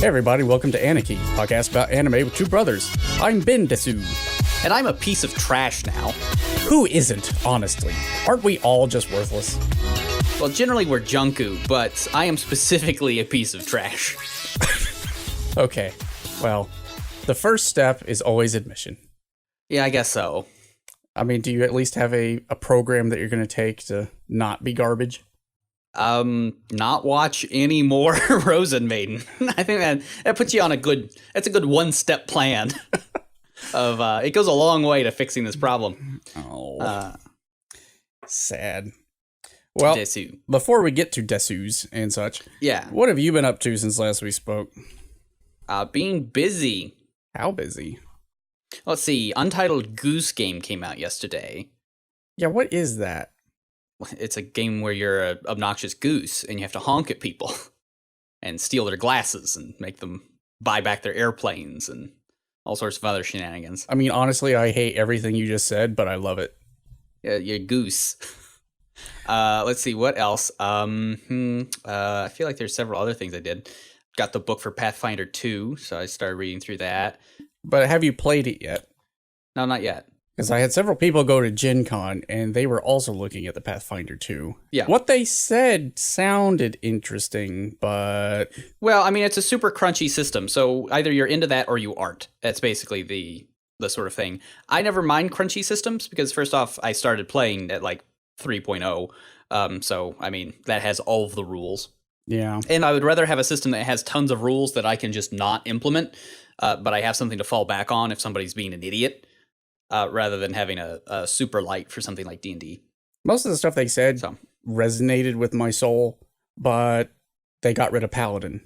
Hey everybody, welcome to Aniki, podcast about anime with two brothers. I'm Ben Desu. And I'm a piece of trash now. Who isn't, honestly? Aren't we all just worthless? Well, generally we're JUNku, but I am specifically a piece of trash. Okay, well, the first step is always admission. Yeah, I guess so. I mean, do you at least have a program that you're going to take to not be garbage? Not watch any more Rozen Maiden. I think that puts you on that's a good one-step plan. It goes a long way to fixing this problem. Oh, sad. Well, Desu. Before we get to Desus and such, Yeah. what have you been up to since last we spoke? Being busy. How busy? Let's see, Untitled Goose game came out yesterday. Yeah, what is that? It's a game where you're an obnoxious goose and you have to honk at people and steal their glasses and make them buy back their airplanes and all sorts of other shenanigans. I mean, honestly, I hate everything you just said, but I love it. Yeah, you're a goose. Let's see, what else? I feel like there's several other things I did. Got the book for Pathfinder 2, so I started reading through that. But have you played it yet? No, not yet. Because I had several people go to Gen Con, and they were also looking at the Pathfinder 2. Yeah. What they said sounded interesting, but... Well, I mean, it's a super crunchy system, so either you're into that or you aren't. That's basically the sort of thing. I never mind crunchy systems, because first off, I started playing at, 3.0, so, I mean, that has all of the rules. Yeah. And I would rather have a system that has tons of rules that I can just not implement, but I have something to fall back on if somebody's being an idiot. Rather than having a super light for something like D&D. Most of the stuff they said resonated with my soul, but they got rid of Paladin,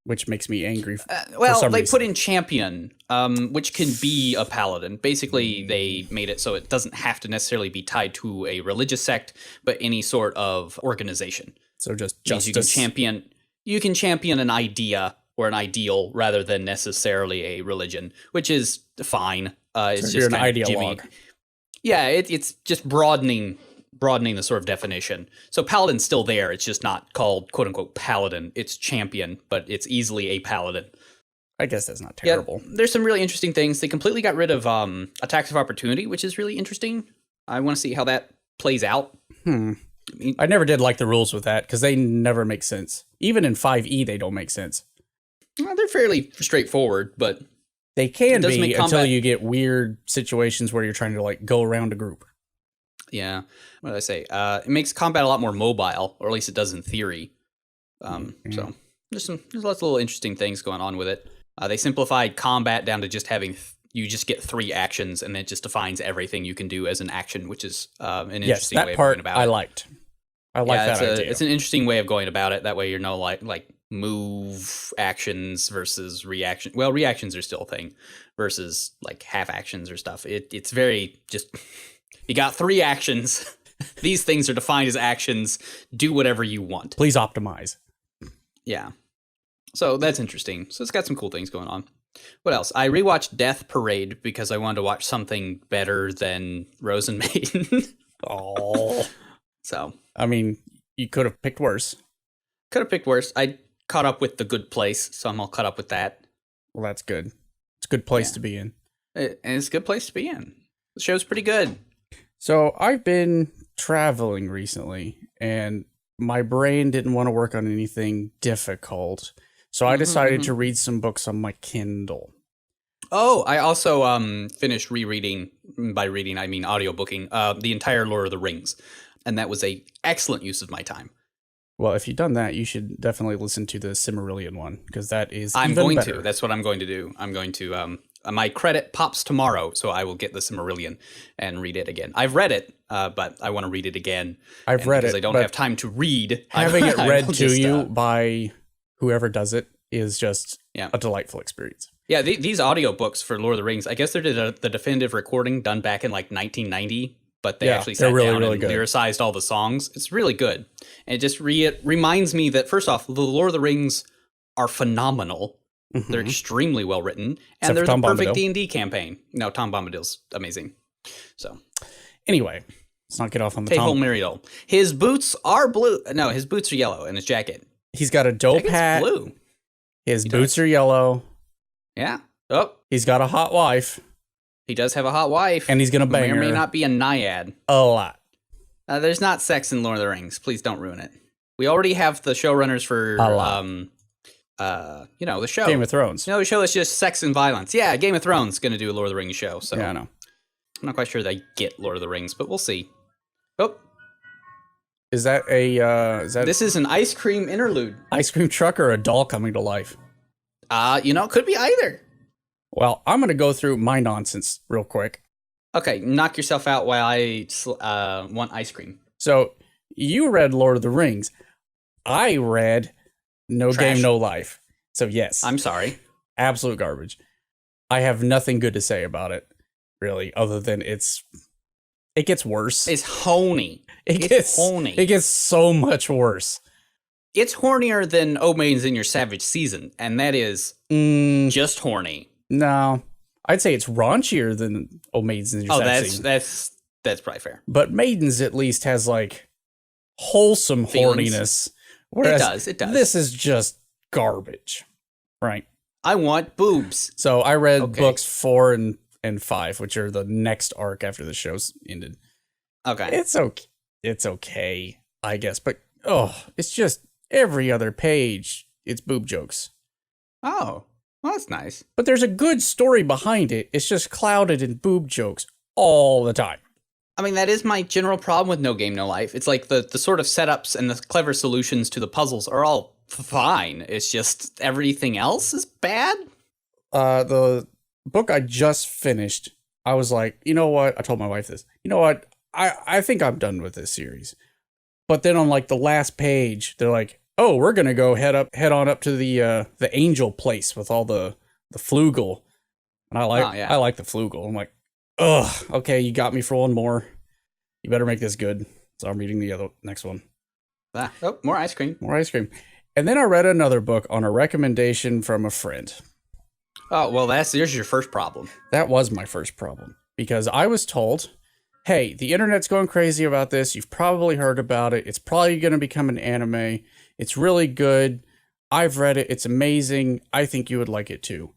which makes me angry well, they put in Champion, which can be a Paladin. Basically, they made it so it doesn't have to necessarily be tied to a religious sect, but any sort of organization. So just justice. You can champion an idea or an ideal rather than necessarily a religion, which is fine. It's so just you're an ideologue. Yeah, it's just broadening the sort of definition. So Paladin's still there. It's just not called quote unquote Paladin. It's champion, but it's easily a Paladin. I guess that's not terrible. Yeah, there's some really interesting things. They completely got rid of attacks of opportunity, which is really interesting. I want to see how that plays out. I never did like the rules with that because they never make sense. Even in 5e, they don't make sense. Well, they're fairly straightforward, but they can be until you get weird situations where you're trying to like go around a group. Yeah. What did I say? It makes combat a lot more mobile, or at least it does in theory. So there's lots of little interesting things going on with it. They simplified combat down to just having you just get 3 actions, and it just defines everything you can do as an action, which is an interesting way of going about it. I liked. I like that idea. It's an interesting way of going about it. That way you're no like move actions versus reaction. Well, reactions are still a thing versus like half actions or stuff. It's very just, you got 3 actions. These things are defined as actions. Do whatever you want. Please optimize. Yeah. So that's interesting. So it's got some cool things going on. What else? I rewatched Death Parade because I wanted to watch something better than Rozen Maiden. Oh. So. I mean, you could have picked worse. Could have picked worse. I caught up with The Good Place, so I'm all caught up with that. Well, that's good. It's a good place to be in. And it's a good place to be in. The show's pretty good. So I've been traveling recently, and my brain didn't want to work on anything difficult. So I decided to read some books on my Kindle. Oh, I also finished rereading, by reading I mean audiobooking, the entire Lord of the Rings. And that was a excellent use of my time. Well, if you've done that, you should definitely listen to the Silmarillion one, because that is I'm even going better. to. That's what I'm going to do. I'm going to, my credit pops tomorrow, so I will get the Silmarillion and read it again. I've read it, but I want to read it again. I've read it, because I don't have time to read. Having it read to you by whoever does it is just a delightful experience. Yeah, these audiobooks for Lord of the Rings, I guess they did the definitive recording done back in like 1990. But they actually sat down and lyricized all the songs. It's really good. And it just reminds me that, first off, the Lord of the Rings are phenomenal. Mm-hmm. They're extremely well written. And they're the perfect D&D campaign. No, Tom Bombadil's amazing. So, anyway, let's not get off on the Tom. Mariel. His boots are blue. No, his boots are yellow, and his jacket. He's got a dope hat. Blue. His boots are yellow. Yeah. Oh. He's got a hot wife. He does have a hot wife. And he's going to bang her. May or may not be a naiad. A lot. There's not sex in Lord of the Rings. Please don't ruin it. We already have the showrunners for, the show. Game of Thrones. The show is just sex and violence. Yeah, Game of Thrones going to do a Lord of the Rings show. So yeah, I know. I'm not quite sure they get Lord of the Rings, but we'll see. Oh. Is that This is an ice cream interlude. Ice cream truck or a doll coming to life? It could be either. Well, I'm going to go through my nonsense real quick. Okay, knock yourself out while I want ice cream. So, you read Lord of the Rings. I read No Trash. Game, No Life. So, yes. I'm sorry. Absolute garbage. I have nothing good to say about it, really, other than it gets worse. It's horny. It gets so much worse. It's hornier than O Maidens in Your Savage Season, and that is just horny. No, I'd say it's raunchier than O Maidens in Your Savage Season. That's probably fair. But Maidens at least has like wholesome Feelings. horniness. Whereas it does. This is just garbage, right? I want boobs. So I read books 4 and 5, which are the next arc after the show's ended. Okay, it's okay, I guess, but it's just every other page it's boob jokes. Oh, well, that's nice. But there's a good story behind it. It's just clouded in boob jokes all the time. I mean, that is my general problem with No Game, No Life. It's like the sort of setups and the clever solutions to the puzzles are all fine. It's just everything else is bad. The book I just finished, I was like, you know what? I told my wife this. You know what? I think I'm done with this series. But then on like the last page, they're like, oh, we're gonna go head on up to the angel place with all the flugel. And I like the flugel. I'm like, ugh, okay, you got me for one more. You better make this good. So I'm reading the next one. More ice cream. More ice cream. And then I read another book on a recommendation from a friend. Oh, well, there's your first problem. That was my first problem. Because I was told, hey, the internet's going crazy about this. You've probably heard about it. It's probably going to become an anime. It's really good. I've read it. It's amazing. I think you would like it too.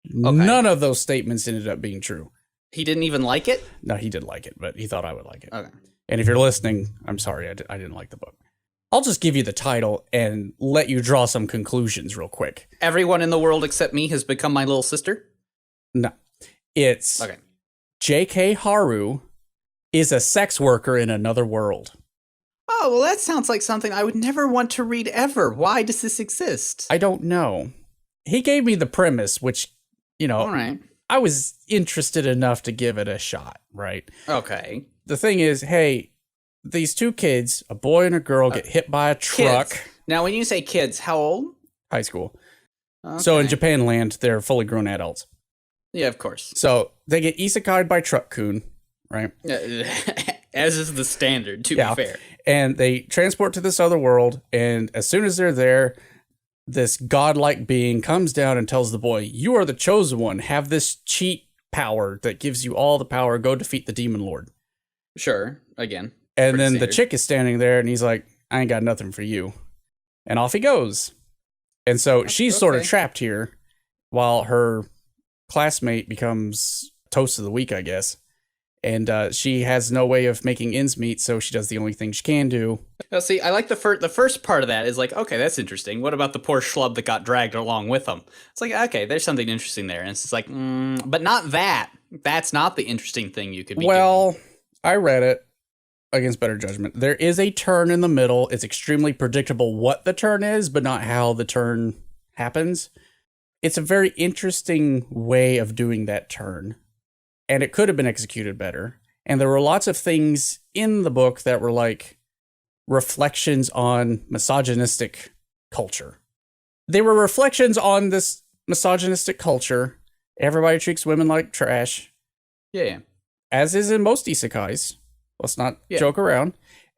Okay. None of those statements ended up being true. He didn't even like it? No, he did like it, but he thought I would like it. Okay. And if you're listening, I'm sorry, I didn't like the book. I'll just give you the title and let you draw some conclusions real quick. Everyone in the world except me has become my little sister? No. It's JK Haru is a sex worker in another world. Oh, well, that sounds like something I would never want to read ever. Why does this exist? I don't know. He gave me the premise, which, all right. I was interested enough to give it a shot, right? Okay. The thing is, hey, these two kids, a boy and a girl, get hit by a truck. Kids. Now, when you say kids, how old? High school. Okay. So in Japan land, they're fully grown adults. Yeah, of course. So they get isekai'd by Truck-kun, right? As is the standard, to be fair. And they transport to this other world, and as soon as they're there, this godlike being comes down and tells the boy, you are the chosen one. Have this cheat power that gives you all the power. Go defeat the demon lord. Sure. Again. And then the chick is standing there, and he's like, I ain't got nothing for you. And off he goes. And so she's sort of trapped here while her classmate becomes toast of the week, I guess. And she has no way of making ends meet, so she does the only thing she can do. Well, see, I like the first part of that is like, okay, that's interesting. What about the poor schlub that got dragged along with him? It's like, okay, there's something interesting there. And it's just like, but not that. That's not the interesting thing you could be doing. I read it against better judgment. There is a turn in the middle. It's extremely predictable what the turn is, but not how the turn happens. It's a very interesting way of doing that turn. And it could have been executed better. And there were lots of things in the book that were like reflections on misogynistic culture. They were reflections on this misogynistic culture. Everybody treats women like trash. Yeah. As is in most isekais. Let's not joke around.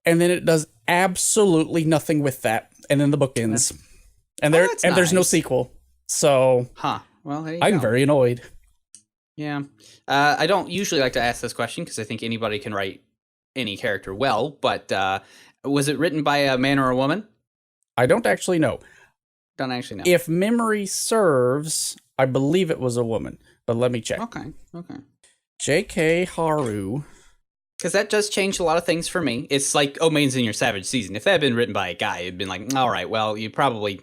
And then it does absolutely nothing with that. And then the book ends. And there's no sequel. So well, there you I'm go. very annoyed. Yeah. I don't usually like to ask this question because I think anybody can write any character well, but was it written by a man or a woman? I don't actually know. Don't actually know. If memory serves, I believe it was a woman, but let me check. Okay. JK Haru. Because that does change a lot of things for me. It's like Maiden's in Your Savage Season. If that had been written by a guy, it'd been like, all right, well, you probably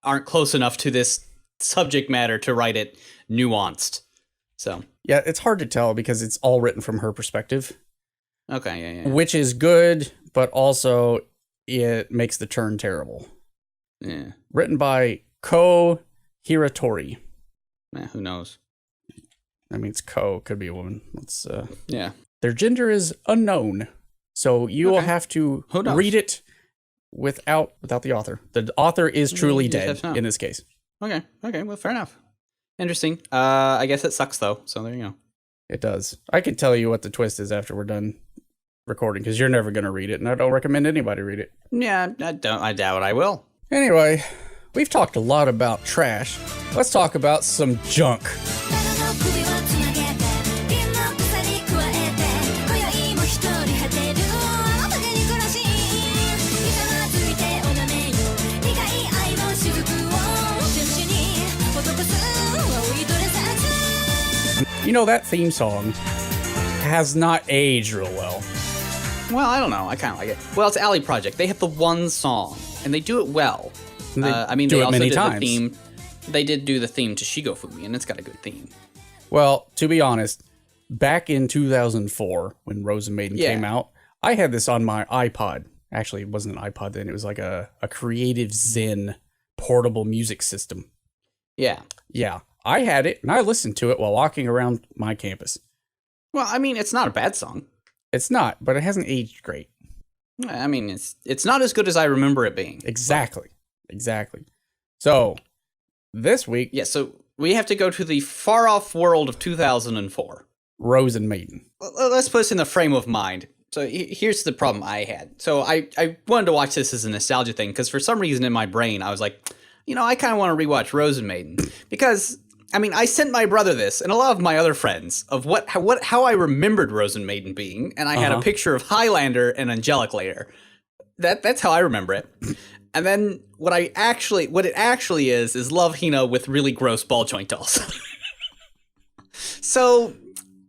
aren't close enough to this subject matter to write it nuanced. So yeah, it's hard to tell because it's all written from her perspective. Okay, yeah. Which is good, but also it makes the turn terrible. Yeah. Written by Ko Hiratori. Who knows? That means Ko could be a woman. Let's yeah. Their gender is unknown, so you will have to read it without the author. The author is truly dead in this case. Okay, well, fair enough. Interesting. I guess it sucks, though, so there you go. It does. I can tell you what the twist is after we're done recording, because you're never going to read it, and I don't recommend anybody read it. Yeah, I doubt I will. Anyway, we've talked a lot about trash. Let's talk about some junk. You know, that theme song has not aged real well. Well, I don't know. I kind of like it. Well, it's Alley Project. They have the one song, and they do it well. They also many did times. The theme. They did do the theme to Shigofumi, and it's got a good theme. Well, to be honest, back in 2004, when Rozen Maiden came out, I had this on my iPod. Actually, it wasn't an iPod then. It was like a Creative Zen portable music system. Yeah. Yeah. I had it, and I listened to it while walking around my campus. Well, I mean, it's not a bad song. It's not, but it hasn't aged great. I mean, it's not as good as I remember it being. Exactly. So, this week... Yeah, so we have to go to the far-off world of 2004. Rozen Maiden. Let's put this in the frame of mind. So here's the problem I had. So I wanted to watch this as a nostalgia thing, because for some reason in my brain, I was like, I kind of want to rewatch Rozen Maiden. Because... I mean, I sent my brother this and a lot of my other friends of how I remembered Rozen Maiden being, and I had a picture of Highlander and Angelic later. That's how I remember it. And then what it actually is Love Hina with really gross ball joint dolls. So,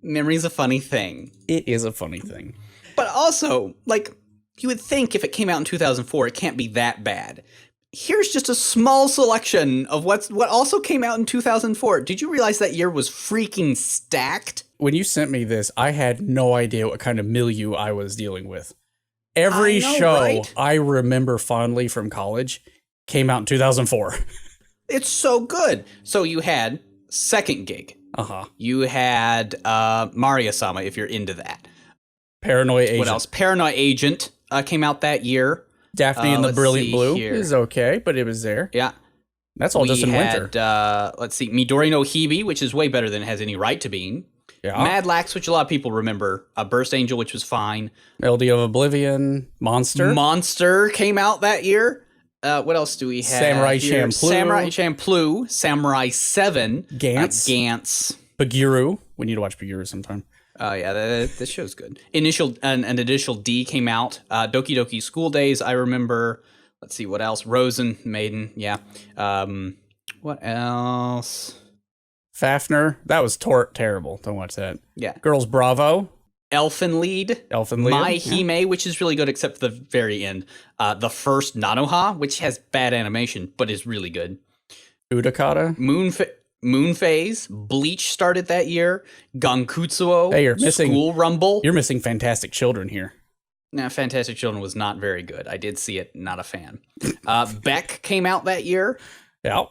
memory's a funny thing. It is a funny thing. But also, like, you would think if it came out in 2004, it can't be that bad. Here's just a small selection of what also came out in 2004. Did you realize that year was freaking stacked? When you sent me this, I had no idea what kind of milieu I was dealing with. Every show I remember fondly from college came out in 2004. It's so good. So you had Second Gig. You had Maria-sama, if you're into that. Paranoia Agent. What else? Paranoia Agent came out that year. Daphne and the Brilliant Blue is okay, but it was there. Yeah. That's all just in winter. Let's see, Midori no Hibi, which is way better than it has any right to being. Yeah. Mad Lax, which a lot of people remember. Burst Angel, which was fine. Melody of Oblivion. Monster came out that year. What else do we have? Samurai here? Champloo. Samurai Champloo. Samurai 7. Gantz. Baguru. We need to watch Baguru sometime. Oh, yeah, this show's good. Initial D came out. Doki Doki School Days, I remember. Let's see, what else? Rozen Maiden, yeah. What else? Fafner. That was terrible. Don't watch that. Yeah. Girls Bravo. Elfen Lied. My Hime, which is really good except for the very end. The first Nanoha, which has bad animation, but is really good. Udakata. Moon Phase, Bleach started that year, Gankutsuo, you're missing School Rumble. You're missing Fantastic Children here. Nah, Fantastic Children was not very good. I did see it, not a fan. Beck came out that year. Yeah.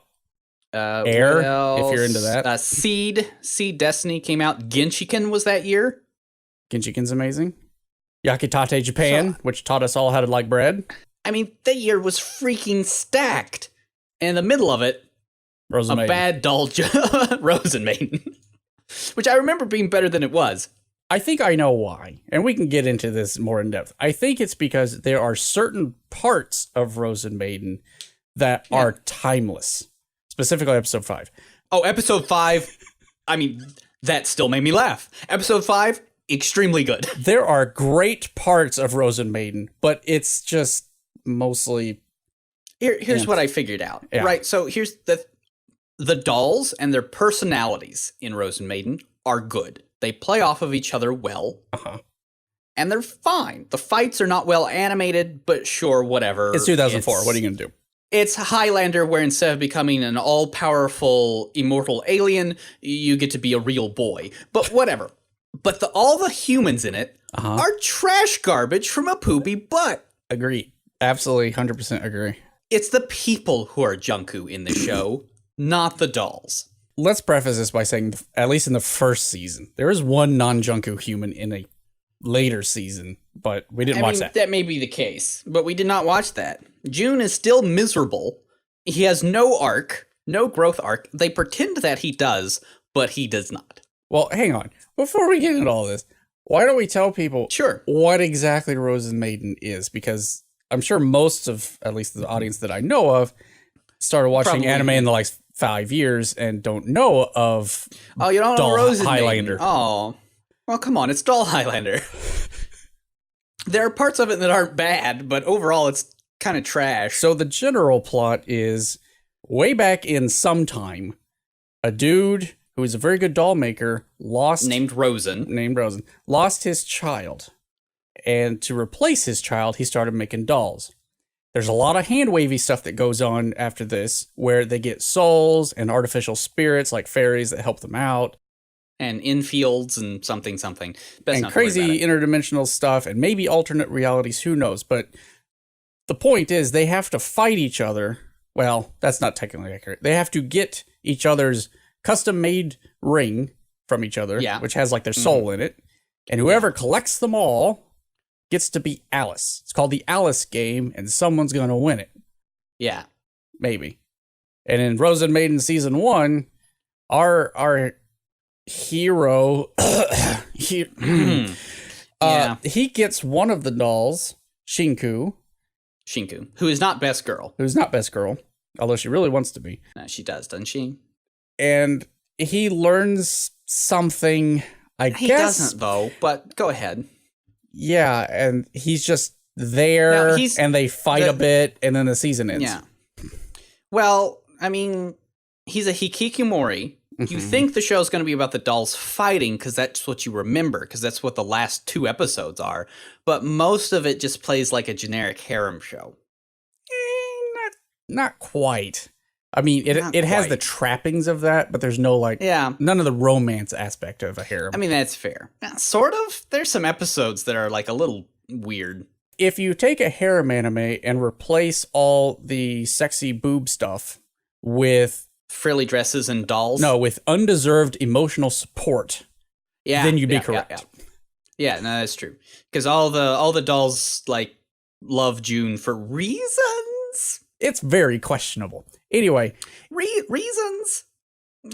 Air, if you're into that. Seed Destiny came out. Genshiken was that year. Genshiken's amazing. Yakitate Japan, which taught us all how to like bread. I mean, that year was freaking stacked. And in the middle of it, Rozen Maiden. Bad dull Rozen Maiden, which I remember being better than it was. I think I know why, and we can get into this more in depth. I think it's because there are certain parts of Rozen Maiden that are timeless, specifically episode 5. Oh, episode 5, I mean, that still made me laugh. Episode 5, extremely good. There are great parts of Rozen Maiden, but it's just mostly... Here's what I figured out. Yeah. Right. So here's the dolls and their personalities in Rozen Maiden are good. They play off of each other well. Uh-huh. And they're fine. The fights are not well animated, but sure, whatever. It's 2004. What are you going to do? It's Highlander, where instead of becoming an all-powerful immortal alien, you get to be a real boy. But whatever. But all the humans in it are trash garbage from a poopy butt. Agree. Absolutely, 100% agree. It's the people who are JUNku in the show, not the dolls. Let's preface this by saying, at least in the first season, there is one non-JUNku human in a later season, but we didn't watch that. That may be the case, but we did not watch that. Jun is still miserable. He has no arc, no growth arc. They pretend that he does, but he does not. Well, hang on. Before we get into all this, why don't we tell people what exactly Rozen Maiden is? Because I'm sure most of, at least the audience that I know of, started watching anime in the last 5 years and don't know of you don't know Rozen Highlander. Maiden. Oh, well, come on. It's Doll Highlander. There are parts of it that aren't bad, but overall it's kind of trash. So the general plot is, way back in some time, a dude who is a very good doll maker named Rozen, lost his child. And to replace his child, he started making dolls. There's a lot of hand-wavy stuff that goes on after this, where they get souls and artificial spirits like fairies that help them out. And infields and something. And crazy interdimensional stuff and maybe alternate realities, who knows. But the point is, they have to fight each other. Well, that's not technically accurate. They have to get each other's custom-made ring from each other, which has like their soul in it. And whoever collects them all gets to be Alice. It's called the Alice game, and someone's going to win it. Yeah. Maybe. And in Rozen Maiden Season 1, our hero, he gets one of the dolls, JUNku, who is not best girl. Although she really wants to be. No, she does, doesn't she? And he learns something, I guess. He doesn't, though, but go ahead. Yeah, and he's just there, and they fight a bit, and then the season ends. Yeah. Well, I mean, he's a hikikomori. You think the show's going to be about the dolls fighting, because that's what you remember, because that's what the last 2 episodes are. But most of it just plays like a generic harem show. Not quite. I mean, it has the trappings of that, but there's no, none of the romance aspect of a harem. I mean, that's fair. Sort of. There's some episodes that are, like, a little weird. If you take a harem anime and replace all the sexy boob stuff with frilly dresses and dolls? No, with undeserved emotional support, then you'd be correct. Yeah, no, that's true. Because all the dolls, like, love Jun for reasons? It's very questionable. Anyway. Reasons?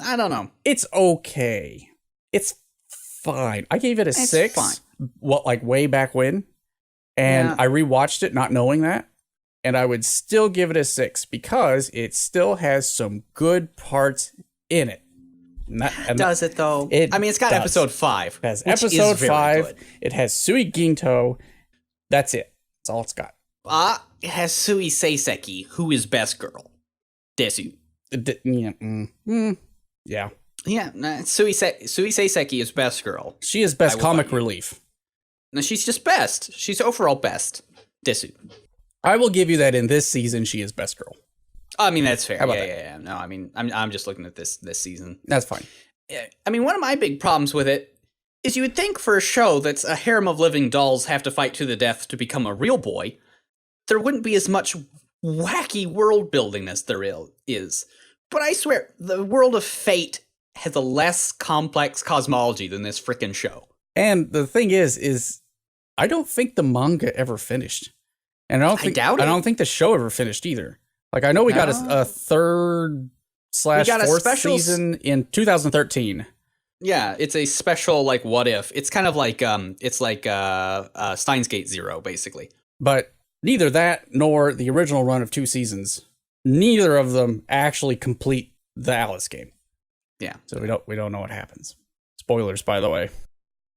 I don't know. It's okay. It's fine. I gave it a 6. Fine. Way back when. And I rewatched it not knowing that. And I would still give it a 6 because it still has some good parts in it. Does it, though? It's got episode 5. It has episode 5. It has Sui Ginto. That's it. That's all it's got. It has Sui Seiseki, who is best girl. Desu. Yeah. Yeah, Sui Seiseki is best girl. She is best comic relief. No, she's just best. She's overall best. Desu. I will give you that in this season, she is best girl. I mean, that's fair. Yeah. No, I mean, I'm just looking at this season. That's fine. I mean, one of my big problems with it is you would think for a show that's a harem of living dolls have to fight to the death to become a real boy, there wouldn't be as much wacky world building as there is. But I swear, the world of Fate has a less complex cosmology than this frickin' show. And the thing is I don't think the manga ever finished. And I don't think the show ever finished either. Like, I know we got a third / fourth season in 2013. Yeah, it's a special, like, what if. It's kind of like, it's like Steins Gate Zero, basically. But neither that nor the original run of 2 seasons, neither of them actually complete the Alice game. Yeah. So we don't know what happens. Spoilers, by the way.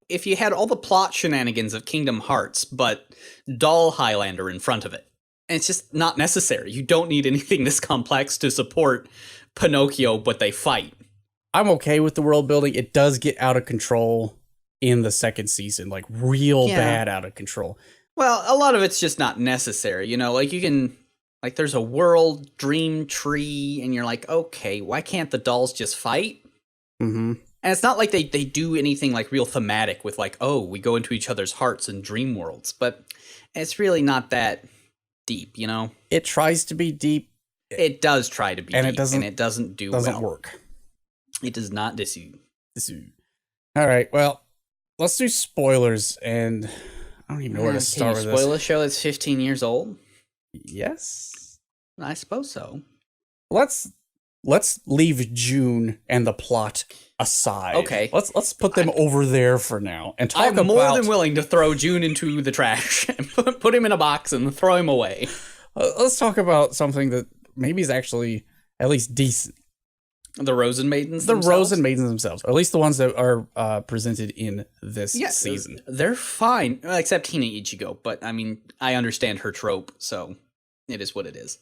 If you had all the plot shenanigans of Kingdom Hearts, but Doll Highlander in front of it, And it's just not necessary. You don't need anything this complex to support Pinocchio, but they fight. I'm okay with the world building. It does get out of control in the second season, like real bad out of control. Well, a lot of it's just not necessary, you know, like you can, like there's a world dream tree and you're like, okay, why can't the dolls just fight? Mm-hmm. And it's not like they do anything like real thematic with like, oh, we go into each other's hearts and dream worlds, but it's really not that deep, you know? It tries to be deep. It does try to be and deep, it and doesn't work. It does not Desu. All right, well, let's do spoilers, and I don't even know where to start with this. Spoil a show that's 15 years old? Yes. I suppose so. Let's leave June and the plot aside. Okay. Let's put them over there for now and talk about... I'm more than willing to throw June into the trash and put him in a box and throw him away. Let's talk about something that maybe is actually at least decent. The Rozen Maidens themselves? The Rozen Maidens themselves, or at least the ones that are presented in this season. They're fine, except Hina Ichigo, but I mean, I understand her trope, so it is what it is.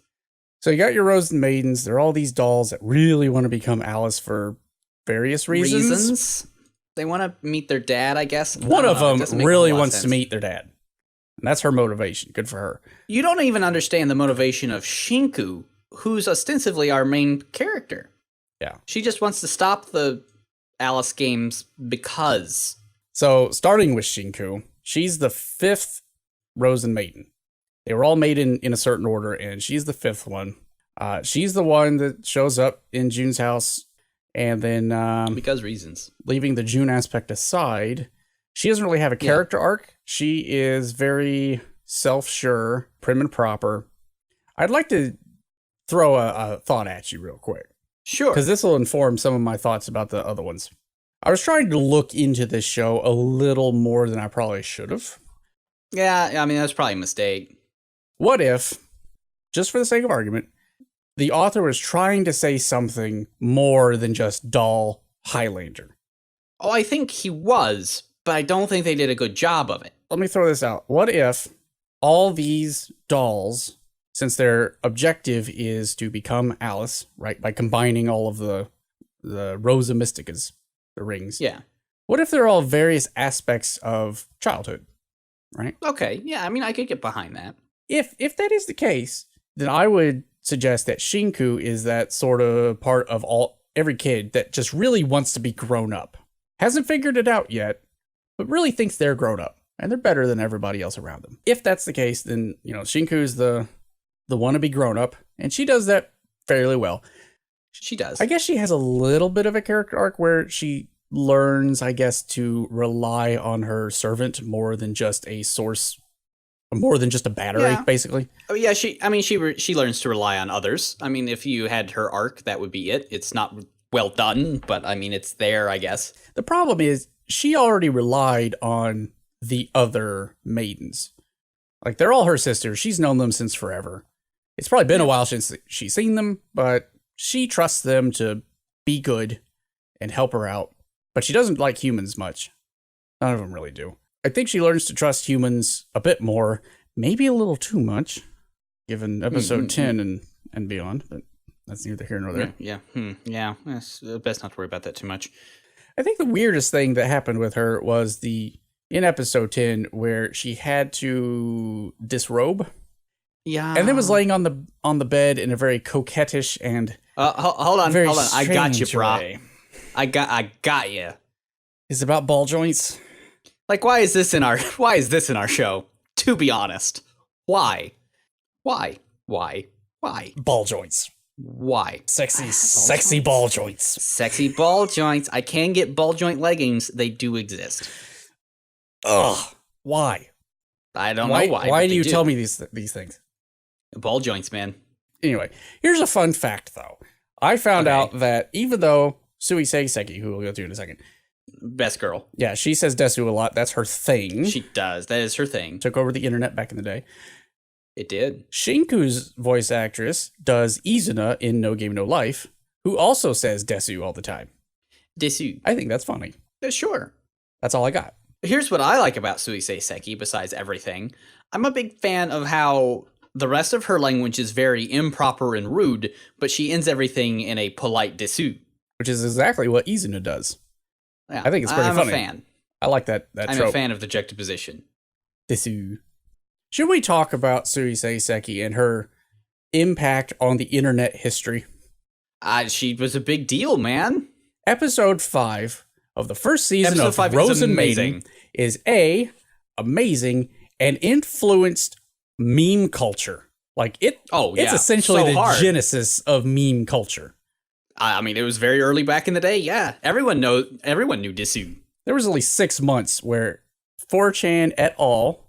So you got your Rozen Maidens. They're all these dolls that really want to become Alice for various reasons. They want to meet their dad, I guess. One of them really wants to meet their dad. And that's her motivation. Good for her. You don't even understand the motivation of JUNku, who's ostensibly our main character. Yeah. She just wants to stop the Alice games because. So, starting with JUNku, she's the 5th Rozen Maiden. They were all made in a certain order, and she's the 5th one. She's the one that shows up in June's house, and then... because reasons. Leaving the June aspect aside, she doesn't really have a character arc. She is very self-sure, prim and proper. I'd like to throw a thought at you real quick. Sure. Because this will inform some of my thoughts about the other ones. I was trying to look into this show a little more than I probably should have. Yeah, I mean, that's probably a mistake. What if, just for the sake of argument, the author was trying to say something more than just doll Highlander? Oh, I think he was, but I don't think they did a good job of it. Let me throw this out. What if all these dolls, since their objective is to become Alice, right, by combining all of the Rosa Mysticas, the rings. Yeah. What if they're all various aspects of childhood, right? Okay, yeah, I mean, I could get behind that. If that is the case, then I would suggest that JUNku is that sort of part of every kid that just really wants to be grown up. Hasn't figured it out yet, but really thinks they're grown up, and they're better than everybody else around them. If that's the case, then, you know, JUNku is the wannabe grown-up, and she does that fairly well. She does. I guess she has a little bit of a character arc where she learns, I guess, to rely on her servant more than just a source, more than just a battery, basically. Oh yeah, she learns to rely on others. I mean, if you had her arc, that would be it. It's not well done, but I mean, it's there, I guess. The problem is she already relied on the other maidens. Like, they're all her sisters. She's known them since forever. It's probably been a while since she's seen them, but she trusts them to be good and help her out. But she doesn't like humans much. None of them really do. I think she learns to trust humans a bit more, maybe a little too much, given episode 10 and beyond, but that's neither here nor there. Yeah. It's best not to worry about that too much. I think the weirdest thing that happened with her was in episode 10 where she had to disrobe. Yeah. And then was laying on the bed in a very coquettish and hold on. I got you, brah. I got you. Is it about ball joints? Like, why is this in our show? To be honest. Why? Ball joints. Why? Sexy ball joints. Sexy ball joints. I can get ball joint leggings. They do exist. Ugh. Why? I don't know why. Why do you tell me these things? Ball joints, man. Anyway, here's a fun fact, though. I found out that even though Sui Seiseki, who we'll go to in a second, best girl. Yeah, she says Desu a lot. That's her thing. She does. That is her thing. Took over the internet back in the day. It did. JUNku's voice actress does Izuna in No Game No Life, who also says Desu all the time. Desu. I think that's funny. Sure. That's all I got. Here's what I like about Sui Seiseki, besides everything. I'm a big fan of how the rest of her language is very improper and rude, but she ends everything in a polite desu. Which is exactly what Izuna does. Yeah, I think it's pretty funny. I'm a fan. I like that I'm trope. a fan of the juxtaposition. Desu. Should we talk about Suisei Seki and her impact on the internet history? She was a big deal, man. Episode 5 of the first season of Rozen Maiden is amazing and influenced meme culture. Like it's essentially the genesis of meme culture. I mean, it was very early back in the day. Yeah, everyone knew Desu. There was only 6 months where 4chan et al.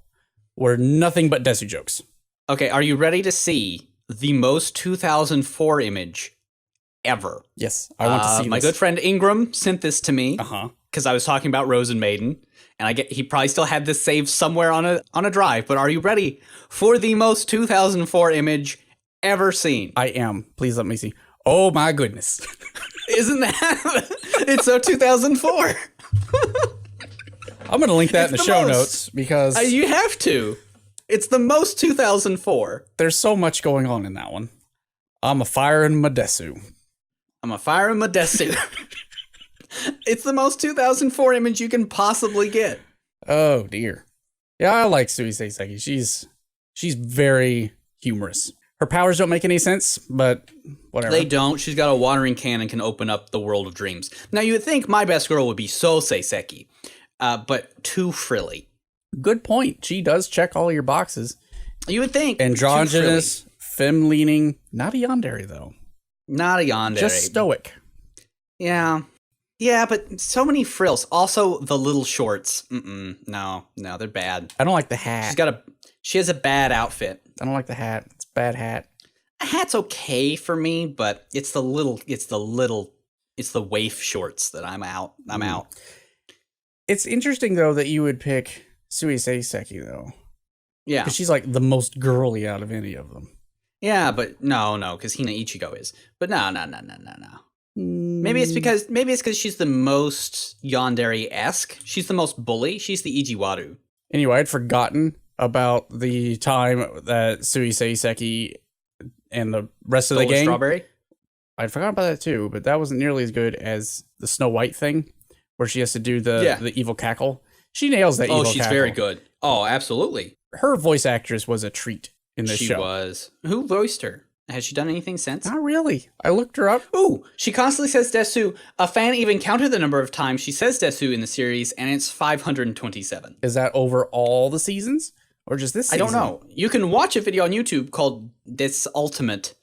Were nothing but Desu jokes. Okay, are you ready to see the most 2004 image ever? Yes, I want to see this. My good friend Ingram sent this to me because I was talking about Rozen Maiden, and he probably still had this saved somewhere on a drive. But are you ready for the most 2004 image ever seen? I am. Please let me see. Oh my goodness! Isn't that? It's so 2004. I'm going to link that in the show notes because you have to. It's the most 2004. There's so much going on in that one. I'm a fire in my Desu. It's the most 2004 image you can possibly get. Oh dear. Yeah, I like Suisei Seki. She's very humorous. Her powers don't make any sense, but whatever. They don't. She's got a watering can and can open up the world of dreams. Now you would think my best girl would be Sosei Seki. But too frilly. Good point. She does check all your boxes. You would think. Androgynous, femme-leaning. Not a yandere, though. Not a yandere. Just stoic. Yeah. Yeah, but so many frills. Also, the little shorts. No, they're bad. I don't like the hat. She has a bad outfit. I don't like the hat. It's a bad hat. A hat's okay for me, but it's the waif shorts that I'm out. I'm out. It's interesting, though, that you would pick Suisei Seki, though. Yeah. Because she's, like, the most girly out of any of them. Yeah, but no, because Hina Ichigo is. But no. Maybe it's because she's the most yandere-esque. She's the most bully. She's the Ijiwaru. Anyway, I'd forgotten about the time that Suisei Seki and the rest of the gang... Strawberry? I'd forgotten about that, too, but that wasn't nearly as good as the Snow White thing. Where she has to do the evil cackle. She nails that evil cackle. Oh, she's very good. Oh, absolutely. Her voice actress was a treat in this show. She was. Who voiced her? Has she done anything since? Not really. I looked her up. Ooh, she constantly says Desu. A fan even counted the number of times she says Desu in the series, and it's 527. Is that over all the seasons? Or just this season? I don't know. You can watch a video on YouTube called This Ultimate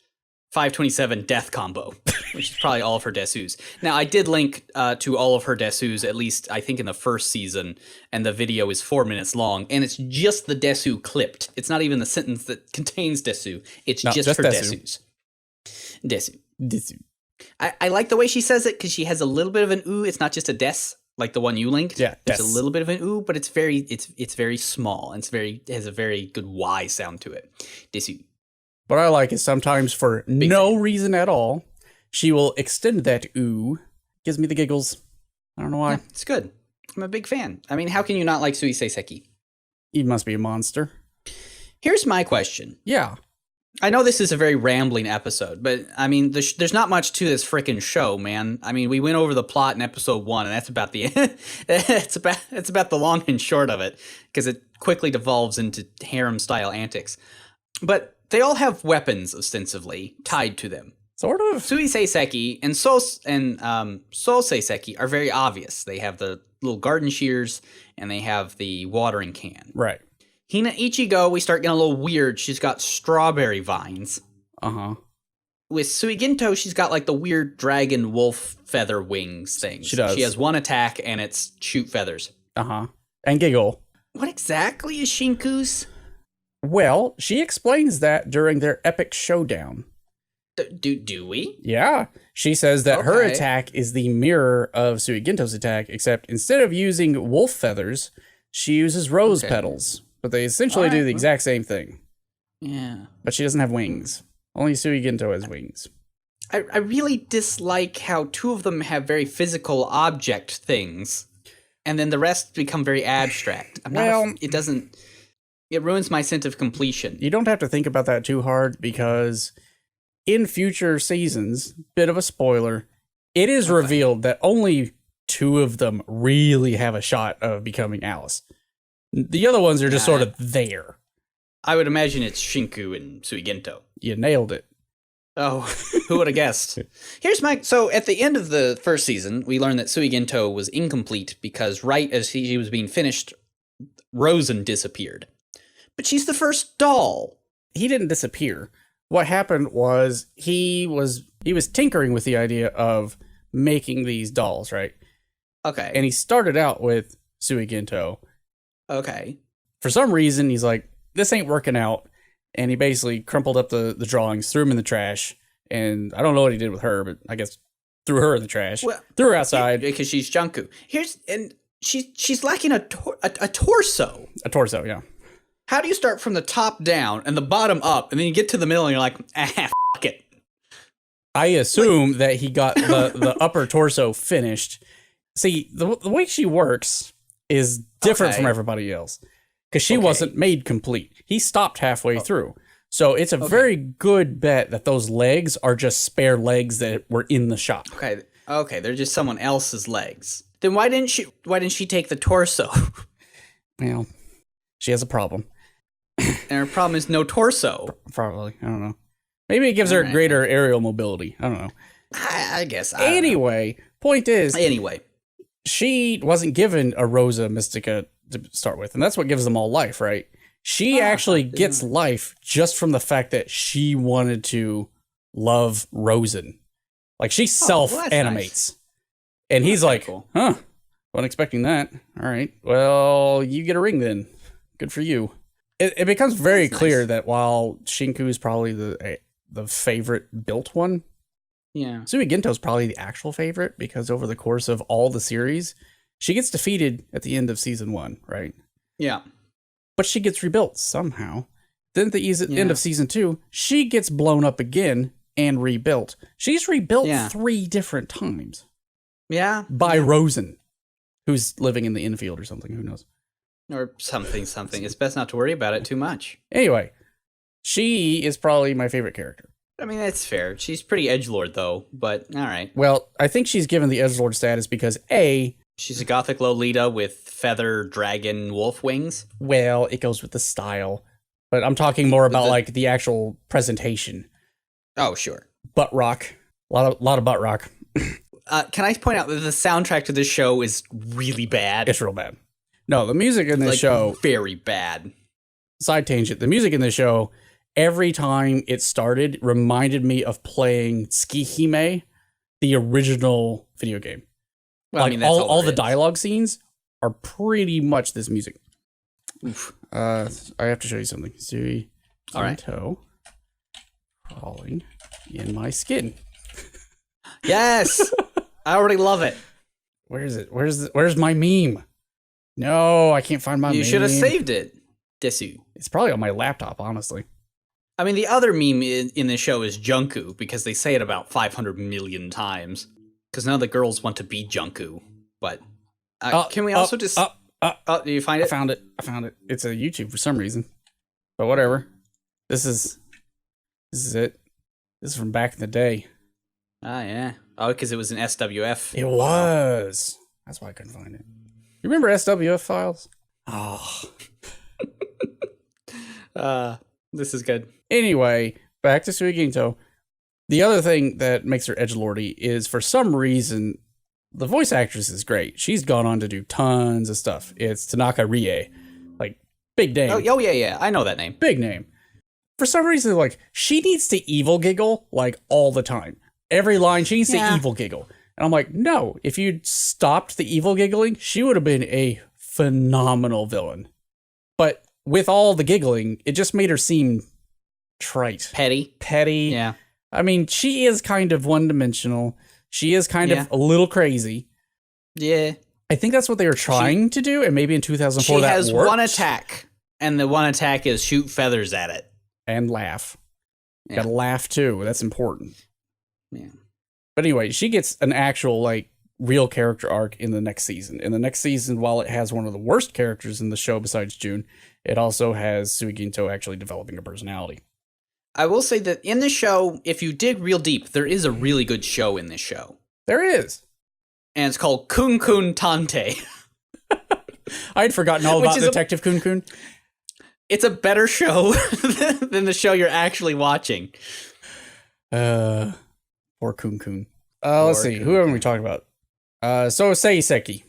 527 Death Combo, which is probably all of her Desus. Now, I did link to all of her Desus, at least I think in the first season, and the video is 4 minutes long, and it's just the Desu clipped. It's not even the sentence that contains Desu. It's just her Desus. Desu. I like the way she says it because she has a little bit of an ooh. It's not just a des, like the one you linked. Yeah, it's a little bit of an ooh, but it's very small. And it has a very good Y sound to it. Desu. What I like is sometimes for no reason at all, she will extend that ooh. Gives me the giggles. I don't know why. Yeah, it's good. I'm a big fan. I mean, how can you not like Suisei Seki? He must be a monster. Here's my question. Yeah. I know this is a very rambling episode, but I mean, there's not much to this frickin' show, man. I mean, we went over the plot in episode 1, and that's about the it's about the long and short of it, because it quickly devolves into harem-style antics. But they all have weapons, ostensibly, tied to them. Sort of. Suisei Seki and Sosei Seki are very obvious. They have the little garden shears, and they have the watering can. Right. Hina Ichigo, we start getting a little weird. She's got strawberry vines. Uh-huh. With Suiginto, she's got like the weird dragon wolf feather wings things. She does. She has one attack, and it's shoot feathers. Uh-huh. And giggle. What exactly is JUNku's? Well, she explains that during their epic showdown. Do we? Yeah. She says that her attack is the mirror of Suiginto's attack, except instead of using wolf feathers, she uses rose petals. But they essentially do the exact same thing. Yeah. But she doesn't have wings. Only Suiginto has wings. I really dislike how two of them have very physical object things, and then the rest become very abstract. It doesn't... It ruins my sense of completion. You don't have to think about that too hard because in future seasons, bit of a spoiler, it is revealed that only 2 of them really have a shot of becoming Alice. The other ones are just sort of there. I would imagine it's Shinku and Suigento. You nailed it. Oh, who would have guessed? So at the end of the first season, we learned that Suigento was incomplete because right as he was being finished, Rozen disappeared. But she's the first doll. He didn't disappear. What happened was he was tinkering with the idea of making these dolls, right? Okay. And he started out with Suigento. Okay. For some reason, he's like, this ain't working out. And he basically crumpled up the drawings, threw them in the trash. And I don't know what he did with her, but I guess threw her in the trash. Well, threw her outside. Because she's JUNku. She's lacking a torso. A torso, yeah. How do you start from the top down and the bottom up, and then you get to the middle and you're like, f*** it? I assume that he got the upper torso finished. See, the way she works is different from everybody else. Because she wasn't made complete. He stopped halfway through. So it's a very good bet that those legs are just spare legs that were in the shop. Okay, they're just someone else's legs. Then why didn't she take the torso? Well, she has a problem. And her problem is no torso. Probably. I don't know. Maybe it gives her greater aerial mobility. I don't know. I guess. Point is. Anyway. She wasn't given a Rosa Mystica to start with. And that's what gives them all life, right? She actually gets life just from the fact that she wanted to love Rozen. Like, she self-animates. Nice. And he's like, cool. Wasn't expecting that. All right. Well, you get a ring then. Good for you. It becomes very clear that while Shinku is probably the favorite built one, Suigento's probably the actual favorite because over the course of all the series, she gets defeated at the end of season 1, right? Yeah. But she gets rebuilt somehow. Then at the end of season 2, she gets blown up again and rebuilt. She's rebuilt 3 different times. Yeah. By Rozen, who's living in the infield or something. Who knows? Or something. It's best not to worry about it too much. Anyway, she is probably my favorite character. I mean, that's fair. She's pretty edgelord, though, but all right. Well, I think she's given the edgelord status because, A... she's a gothic Lolita with feather dragon wolf wings. Well, it goes with the style. But I'm talking more about, like, the actual presentation. Oh, sure. Butt rock. A lot of butt rock. Can I point out that the soundtrack to this show is really bad? It's real bad. No, the music in this show... very bad. Side tangent. The music in this show, every time it started, reminded me of playing Tsukihime, the original video game. Well, like, I mean, that's all the dialogue scenes are pretty much this music. Oof. I have to show you something. See, all right. Crawling in my skin. Yes, I already love it. Where is it? Where's my meme? No, I can't find my meme. You should have saved it, Desu. It's probably on my laptop, honestly. I mean, the other meme in this show is JUNku, because they say it about 500 million times. Because now the girls want to be JUNku. But can we also just... do you find it? I found it. It's a YouTube for some reason. But whatever. This is it. This is from back in the day. Ah, yeah. Oh, because it was an SWF. It was. That's why I couldn't find it. You remember SWF files? Oh. This is good. Anyway, back to Suigento. The other thing that makes her edgelordy is, for some reason, the voice actress is great. She's gone on to do tons of stuff. It's Tanaka Rie. Like, big name. Oh, yeah. I know that name. Big name. For some reason, like, she needs to evil giggle, like, all the time. Every line, she needs to evil giggle. And I'm like, no, if you'd stopped the evil giggling, she would have been a phenomenal villain. But with all the giggling, it just made her seem trite. Petty. Yeah. I mean, she is kind of one-dimensional. She is kind of a little crazy. Yeah. I think that's what they were trying to do, and maybe in 2004 that worked. She has one attack, and the one attack is shoot feathers at it. And laugh. Yeah. Gotta laugh, too. That's important. Yeah. But anyway, she gets an actual, like, real character arc in the next season. In the next season, while it has one of the worst characters in the show besides June, it also has Suiginto actually developing a personality. I will say that in the show, if you dig real deep, there is a really good show in this show. There is. And it's called Kun Kun Tante. I'd forgotten all about Detective Kun Kun. It's a better show than the show you're actually watching. Poor Kun Kun. Let's see. Who are we talking about? Sosei Seki.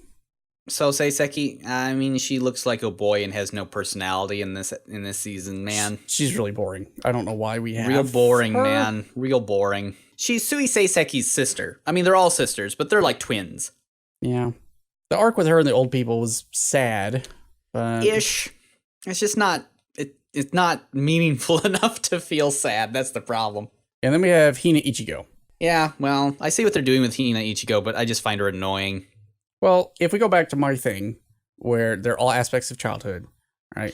Sosei Seki, I mean, she looks like a boy and has no personality in this season, man. She's really boring. I don't know why we have real boring, her. Man. Real boring. She's Suisei Seki's sister. I mean, they're all sisters, but they're like twins. Yeah. The arc with her and the old people was sad. But... Ish. It's just not... It's not meaningful enough to feel sad. That's the problem. And then we have Hina Ichigo. Yeah, well, I see what they're doing with Hina Ichigo, but I just find her annoying. Well, if we go back to my thing, where they're all aspects of childhood, right?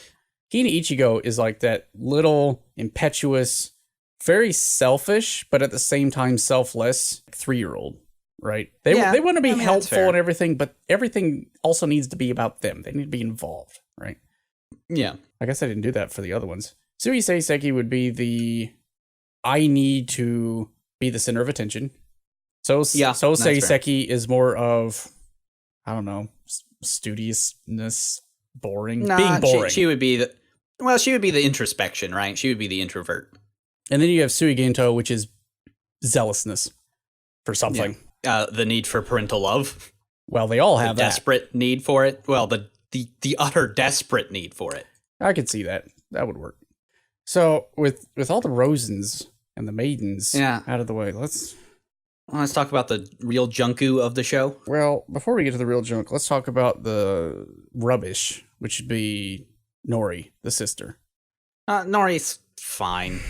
Hina Ichigo is like that little, impetuous, very selfish, but at the same time selfless 3-year-old, right? They want to be helpful and everything, but everything also needs to be about them. They need to be involved, right? Yeah. I guess I didn't do that for the other ones. Suisei Seki would be I need to be the center of attention. Sosei Seki is more of... I don't know, studiousness, boring, being boring. She would be the introspection, right? She would be the introvert. And then you have Suiginto, which is zealousness for something. Yeah. The need for parental love. Well, they all have that. Desperate need for it. Well, the utter desperate need for it. I could see that. That would work. So with all the Rozens and the Maidens out of the way, let's talk about the real JUNku of the show. Well, before we get to the real junk, let's talk about the rubbish, which would be Nori, the sister. Nori's fine.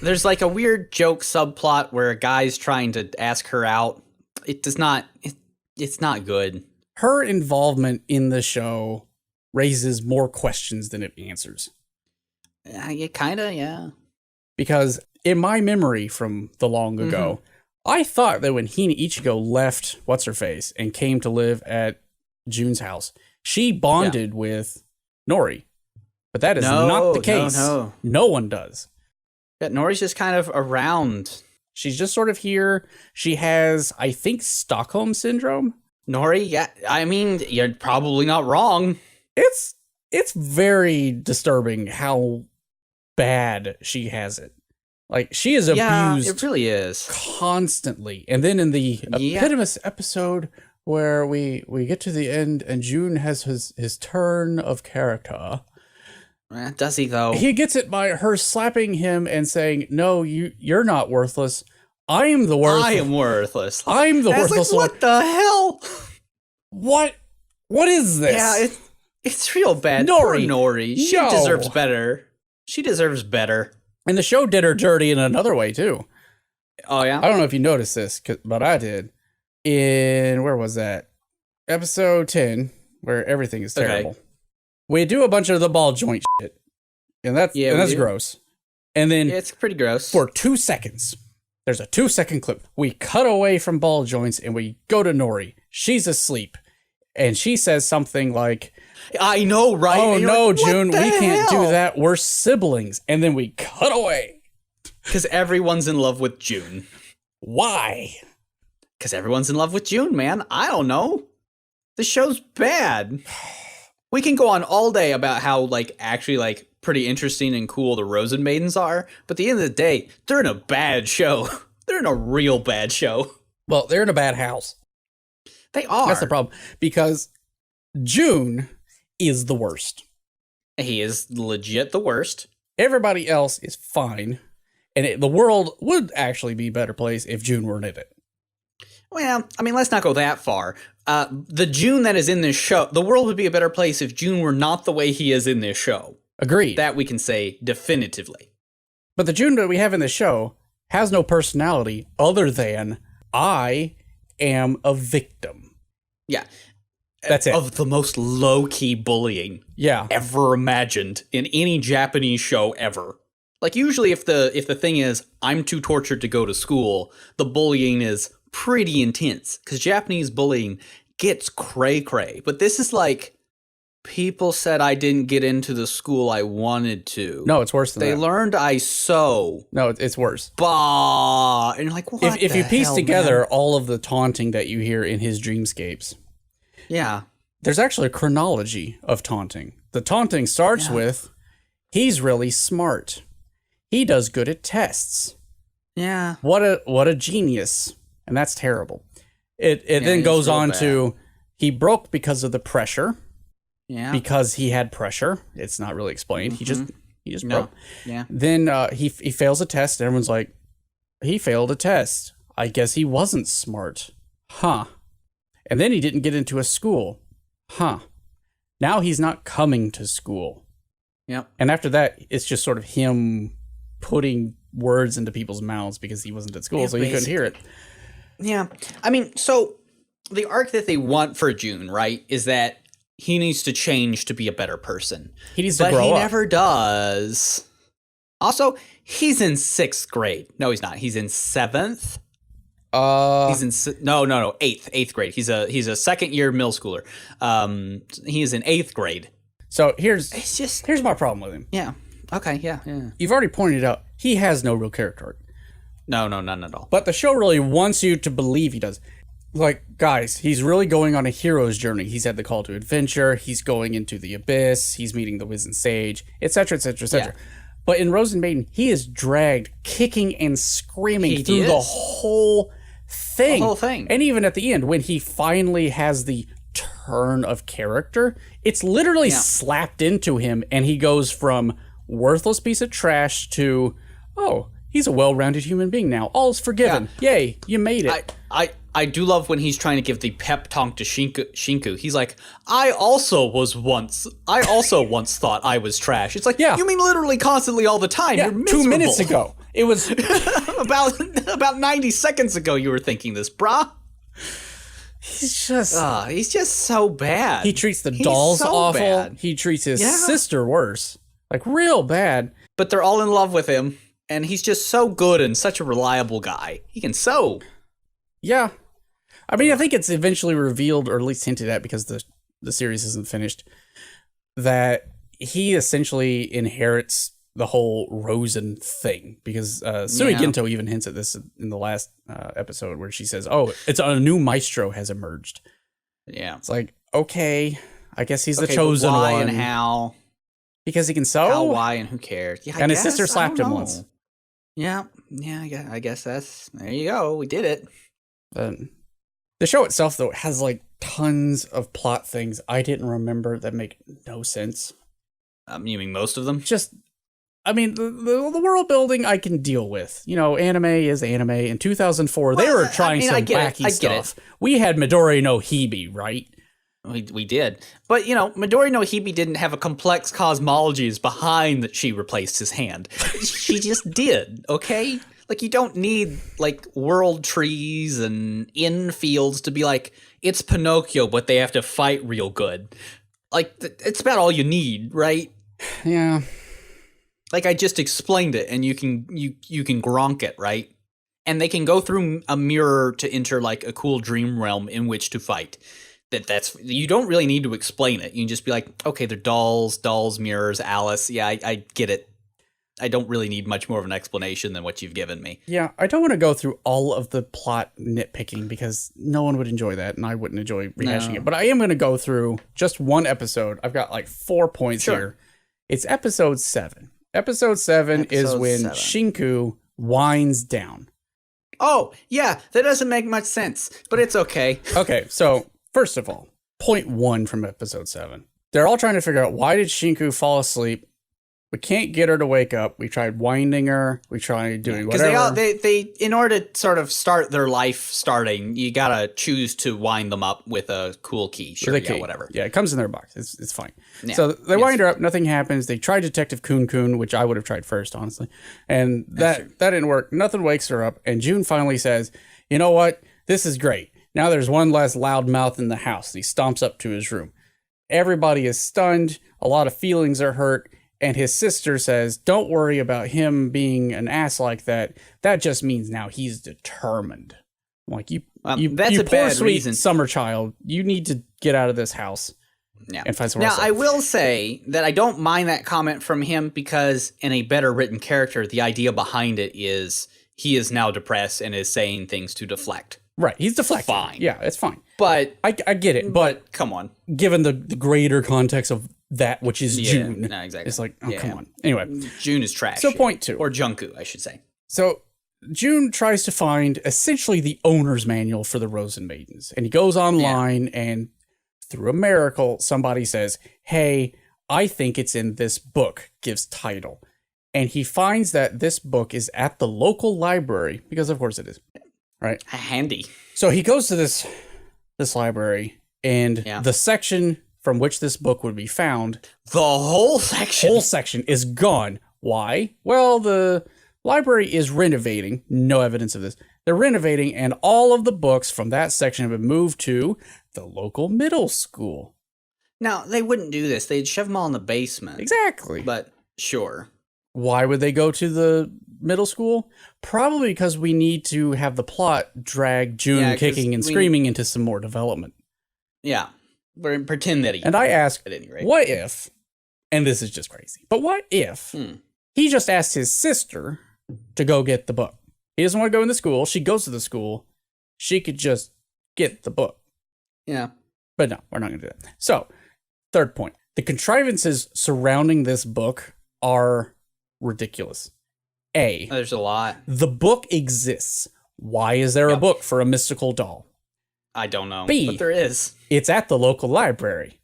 There's like a weird joke subplot where a guy's trying to ask her out. It's not good. Her involvement in the show raises more questions than it answers. Yeah. Because in my memory from the long ago, I thought that when Hina Ichigo left What's-Her-Face and came to live at Jun's house, she bonded with Nori. But that is not the case. No one does. Yeah, Nori's just kind of around. She's just sort of here. She has, I think, Stockholm Syndrome. Nori, yeah. I mean, you're probably not wrong. It's very disturbing how bad she has it. Like, she is abused. It really is. Constantly. And then in the epitomous episode where we get to the end and Jun has his turn of character. Does he, though? He gets it by her slapping him and saying, no, you're not worthless. I am the worthless. I am worthless. I'm the worthless one. What the hell? What is this? Yeah, it's real bad. Poor Nori. She deserves better. She deserves better. And the show did her dirty in another way, too. Oh, yeah? I don't know if you noticed this, but I did. Where was that? Episode 10, where everything is terrible. Okay. We do a bunch of the ball joint shit. And that's gross. And then... Yeah, it's pretty gross. For 2 seconds, there's a 2-second clip. We cut away from ball joints and we go to Nori. She's asleep. And she says something like... I know, right? Oh, no, like, Jun, we can't do that. We're siblings. And then we cut away. Because everyone's in love with Jun. Why? Because everyone's in love with Jun, man. I don't know. The show's bad. We can go on all day about how, actually, pretty interesting and cool the Rozen Maidens are. But at the end of the day, they're in a bad show. They're in a real bad show. Well, they're in a bad house. They are. That's the problem. Because Jun is the worst. He is legit the worst. Everybody else is fine. And the world would actually be a better place if Jun weren't in it. Well, I mean, let's not go that far. The Jun that is in this show, the world would be a better place if Jun were not the way he is in this show. Agreed. That we can say definitively. But the Jun that we have in this show has no personality other than I am a victim. Yeah. That's it. Of the most low-key bullying ever imagined in any Japanese show ever. Like, usually if the thing is, I'm too tortured to go to school, the bullying is pretty intense. Because Japanese bullying gets cray-cray. But this is like, People said I didn't get into the school I wanted to. No, it's worse than that. They learned I sew. No, it's worse. Bah! And you're like, what if you piece together man? all of the taunting that you hear in his dreamscapes, yeah, there's actually a chronology of taunting. The taunting starts with, he's really smart. He does good at tests. Yeah. What a genius. And that's terrible. It then goes on to, he broke because of the pressure. Yeah. Because he had pressure. It's not really explained. Mm-hmm. He just broke. Yeah. Then he fails a test. And everyone's like, he failed a test. I guess he wasn't smart. Huh. And then he didn't get into a school. Huh. Now he's not coming to school. Yep. And after that, it's just sort of him putting words into people's mouths because he wasn't at school, so he couldn't hear it. Yeah. I mean, so the arc that they want for Jun, right, is that he needs to change to be a better person. He needs to grow up. But he never does. Also, he's in 6th grade. No, he's not. He's in 7th. He's in no, 8th grade. He's a second-year middle schooler. He is in 8th grade. So here's my problem with him. Yeah. Okay. Yeah. You've already pointed out he has no real character arc. No, none at all. But the show really wants you to believe he does. Like, guys, he's really going on a hero's journey. He's had the call to adventure. He's going into the abyss. He's meeting the Wizened Sage, etc., etc., etc. But in Rozen Maiden, he is dragged kicking and screaming through the whole thing. The whole thing. And even at the end, when he finally has the turn of character, it's literally slapped into him, and he goes from worthless piece of trash to, oh, he's a well-rounded human being now. All's forgiven. Yeah. Yay, you made it. I do love when he's trying to give the pep talk to JUNku. He's like, I also once thought I was trash. It's like, you mean literally constantly all the time. Yeah, you're miserable. 2 minutes ago. It was about 90 seconds ago you were thinking this, brah. He's just so bad. He treats the dolls awful. Bad. He treats his sister worse. Like, real bad. But they're all in love with him, and he's just so good and such a reliable guy. He can sew. Yeah. I mean, I think it's eventually revealed, or at least hinted at, because the series isn't finished, that he essentially inherits the whole Rozen thing. Because Sui Gento even hints at this in the last episode, where she says, oh, it's a new maestro has emerged. Yeah. It's like, okay, I guess he's the chosen why one. And how? Because he can sew? How, why, and who cares? Yeah, and his sister slapped him once. Yeah, I guess there you go. We did it. The show itself, though, has like tons of plot things I didn't remember that make no sense. You mean most of them? Just, I mean, the world building I can deal with. You know, anime is anime. In 2004, they were trying some wacky stuff. We had Midori no Hibi, right? We did. But, you know, Midori no Hibi didn't have a complex cosmologies behind that she replaced his hand. She just did, okay? Like, you don't need, like, world trees and infields to be like, it's Pinocchio, but they have to fight real good. Like, it's about all you need, right? Yeah. Like, I just explained it, and you can Gronk it, right? And they can go through a mirror to enter, like, a cool dream realm in which to fight. That's you don't really need to explain it. You can just be like, okay, they're dolls, mirrors, Alice. Yeah, I get it. I don't really need much more of an explanation than what you've given me. Yeah, I don't want to go through all of the plot nitpicking because no one would enjoy that, and I wouldn't enjoy rehashing it. But I am going to go through just one episode. I've got like 4 points here. It's episode 7. Episode 7 is when JUNku winds down. Oh, yeah, that doesn't make much sense, but it's okay. Okay, so first of all, point 1 from episode 7. They're all trying to figure out, why did JUNku fall asleep? We can't get her to wake up. We tried winding her. We tried doing whatever. Because they in order to sort of start their life starting, you gotta choose to wind them up with a cool key. Sure, yeah, whatever. Yeah, it comes in their box. It's fine. Yeah. So they wind her up. Nothing happens. They try Detective Kun, which I would have tried first, honestly. And that didn't work. Nothing wakes her up. And Jun finally says, you know what? This is great. Now there's one less loud mouth in the house. He stomps up to his room. Everybody is stunned. A lot of feelings are hurt. And his sister says, don't worry about him being an ass like that. That just means now he's determined. I'm like, you that's a poor bad sweet reason. Summer child. You need to get out of this house. Yeah. And find somewhere now, else. I will say that I don't mind that comment from him because in a better written character, the idea behind it is he is now depressed and is saying things to deflect. Right. He's deflecting. Fine. Yeah, it's fine. But I get it. But come on. Given the greater context of that, which is June, no, exactly. It's like, oh, come on. Anyway. June is trash. So point 2. Or JUNku, I should say. So June tries to find essentially the owner's manual for the Rozen Maidens. And he goes online and through a miracle, somebody says, hey, I think it's in this book, gives title. And he finds that this book is at the local library, because of course it is, right? Handy. So he goes to this library, and the section from which this book would be found, the whole section is gone. Why? Well, the library is renovating. No evidence of this. They're renovating, and all of the books from that section have been moved to the local middle school. Now, they wouldn't do this. They'd shove them all in the basement. Exactly. But sure. Why would they go to the middle school? Probably because we need to have the plot drag June kicking and screaming into some more development. Yeah. Pretend that he... And I ask, at any rate. What if, and this is just crazy, but what if he just asked his sister to go get the book? He doesn't want to go in the school. She goes to the school. She could just get the book. Yeah. But no, we're not going to do that. So, third point. The contrivances surrounding this book are ridiculous. There's a lot. The book exists. Why is there a book for a mystical doll? I don't know. B, but there is. It's at the local library.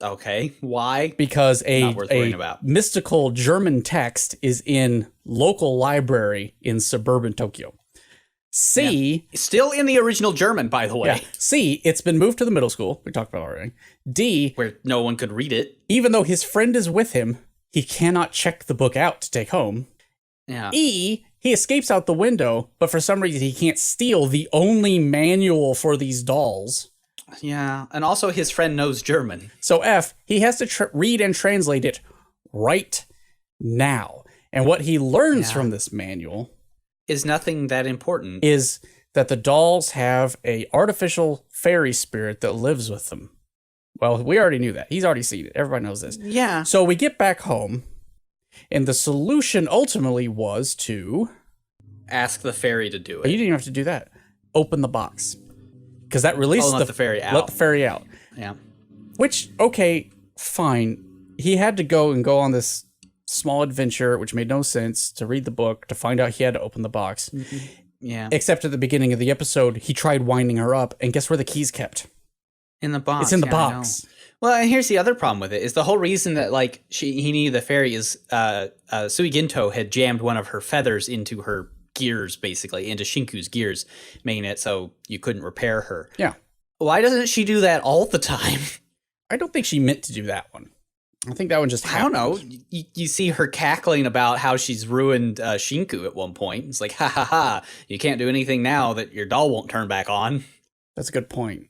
Okay. Why? Because a about. mystical German text is in local library in suburban Tokyo. C, still in the original German, by the way. Yeah. C, it's been moved to the middle school. We talked about it already. D, where no one could read it. Even though his friend is with him, he cannot check the book out to take home. Yeah. E, he escapes out the window, but for some reason he can't steal the only manual for these dolls. Yeah, and also his friend knows German. So F, he has to read and translate it right now. And what he learns from this manual is nothing that important. Is that the dolls have a artificial fairy spirit that lives with them. Well, we already knew that. He's already seen it. Everybody knows this. Yeah. So we get back home, and the solution ultimately was to... ask the fairy to do it. You didn't even have to do that. Open the box. Because that released let the fairy out. Let the fairy out. Yeah. Which, okay, fine. He had to go on this small adventure, which made no sense, to read the book, to find out he had to open the box. Mm-hmm. Yeah. Except at the beginning of the episode, he tried winding her up, and guess where the key's kept? In the box. It's in the box. Well, and here's the other problem with it, is the whole reason that, like, he needed the fairy is Sui Ginto had jammed one of her feathers into her gears, basically, into Shinku's gears, making it so you couldn't repair her. Yeah. Why doesn't she do that all the time? I don't think she meant to do that one. I think that one just happened. I don't know. You see her cackling about how she's ruined Shinku at one point. It's like, ha ha ha, you can't do anything now that your doll won't turn back on. That's a good point.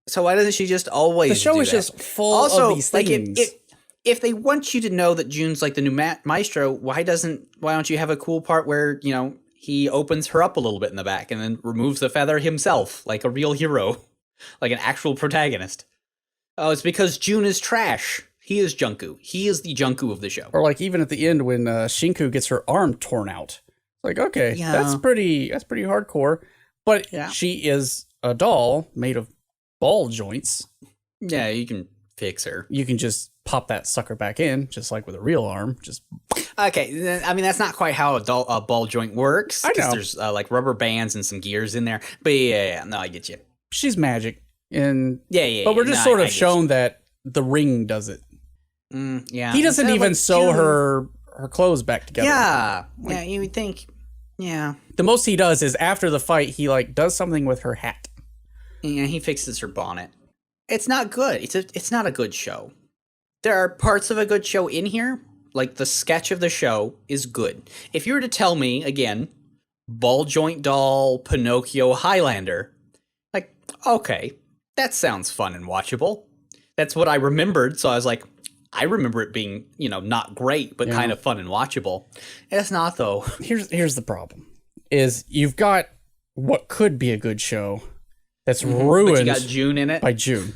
So why doesn't she just always The show do is that? just full of these things. Like if they want you to know that June's like the new maestro, why don't you have a cool part where, you know, he opens her up a little bit in the back and then removes the feather himself, like a real hero, like an actual protagonist? Oh, it's because June is trash. He is JUNku. He is the JUNku of the show. Or like even at the end when Shinku gets her arm torn out. Like, okay, that's pretty hardcore. But she is a doll made of ball joints. Yeah, you can fix her. You can just pop that sucker back in, just like with a real arm. Just okay. I mean, that's not quite how a ball joint works. I know. There's like rubber bands and some gears in there. But yeah, no, I get you. She's magic, and but we're just sort of shown that the ring does it. Yeah, he doesn't even sew her clothes back together. Yeah, you would think. Yeah, the most he does is after the fight, he like does something with her hat. Yeah, he fixes her bonnet. It's not good. It's not a good show. There are parts of a good show in here, like the sketch of the show is good. If you were to tell me, again, ball joint doll, Pinocchio, Highlander, like, okay, that sounds fun and watchable. That's what I remembered, so I was like, I remember it being, you know, not great, but kind of fun and watchable. It's not, though. Here's the problem, is you've got what could be a good show that's ruined but you got June in it? by June.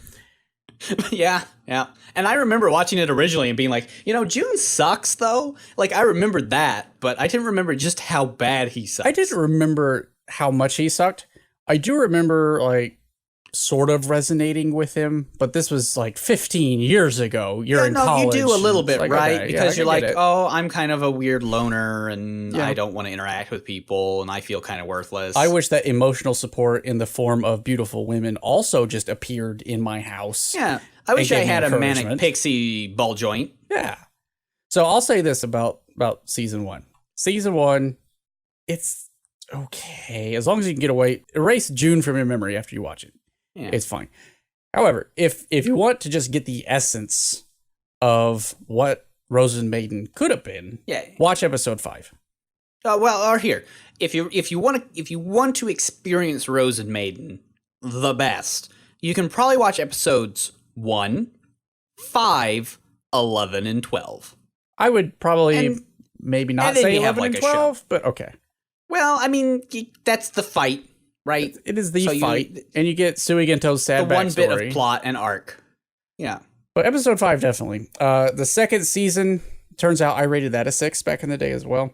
Yeah. And I remember watching it originally and being like, June sucks, though. Like, I remembered that, but I didn't remember just how bad he sucks. I didn't remember how much he sucked. I do remember, like, sort of resonating with him, but this was like 15 years ago. You're in college. You do a little bit, like, right? Okay, because you're like, oh, I'm kind of a weird loner and I don't want to interact with people and I feel kind of worthless. I wish that emotional support in the form of beautiful women also just appeared in my house. Yeah. I wish I had a manic pixie ball joint. Yeah. So I'll say this about season 1. Season 1, it's okay. As long as you can erase June from your memory after you watch it. Yeah. It's fine. However, if you want to just get the essence of what Rozen Maiden could have been, watch episode 5. Or here, if you want to experience Rozen Maiden the best, you can probably watch episodes 1, 5, 11, and 12. I would probably maybe not say 11 and 12, but okay. Well, I mean, that's the fight. Right, it is the fight, and you get Suigento's sad backstory. The one bit of plot and arc. Yeah. But episode 5, definitely. The second season, turns out I rated that a 6 back in the day as well.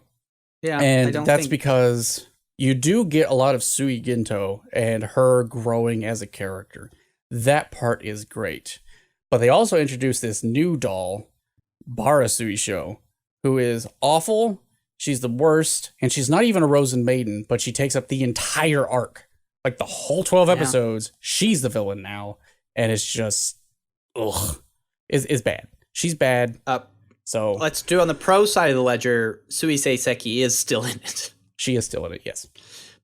Yeah, and that's because you do get a lot of Suigento and her growing as a character. That part is great. But they also introduced this new doll, Barasuisho, who is awful. She's the worst, and she's not even a Rozen Maiden, but she takes up the entire arc. Like, the whole 12 episodes, she's the villain now, and it's just, is bad. She's bad. So let's do on the pro side of the ledger, Suisei Seki is still in it. She is still in it, yes.